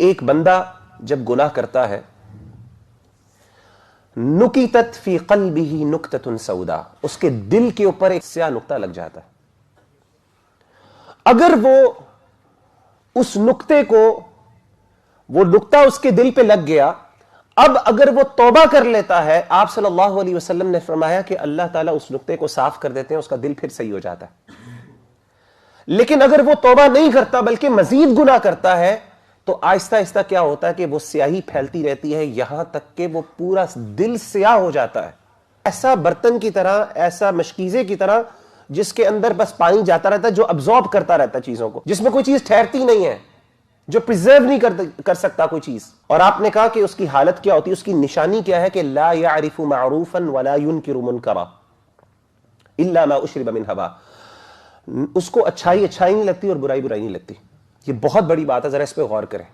ایک بندہ جب گناہ کرتا ہے نکتت فی قلبہ نکتۃ سودا، اس کے دل کے اوپر ایک سیاہ نقطہ لگ جاتا ہے. اگر اس نقطے کو وہ نقطہ اس کے دل پہ لگ گیا، اب اگر وہ توبہ کر لیتا ہے، آپ صلی اللہ علیہ وسلم نے فرمایا کہ اللہ تعالیٰ اس نقطے کو صاف کر دیتے ہیں، اس کا دل پھر صحیح ہو جاتا ہے. لیکن اگر وہ توبہ نہیں کرتا بلکہ مزید گناہ کرتا ہے تو آہستہ آہستہ کیا ہوتا ہے کہ وہ سیاہی پھیلتی رہتی ہے یہاں تک کہ وہ پورا دل سیاہ ہو جاتا ہے. ایسا برتن کی طرح، ایسا مشکیزے کی طرح جس کے اندر بس پانی جاتا رہتا ہے، جو ابزارب کرتا رہتا ہے چیزوں کو، جس میں کوئی چیز ٹھہرتی نہیں ہے، جو پریزرو نہیں کر سکتا کوئی چیز. اور آپ نے کہا کہ اس کی حالت کیا ہوتی ہے، اس کی نشانی کیا ہے کہ لا يعرف معروفا ولا ينکر منکرا الا ما اشرب من هوا. اس کو اچھائی نہیں لگتی اور برائی نہیں لگتی. یہ بہت بڑی بات ہے، ذرا اس پہ غور کریں.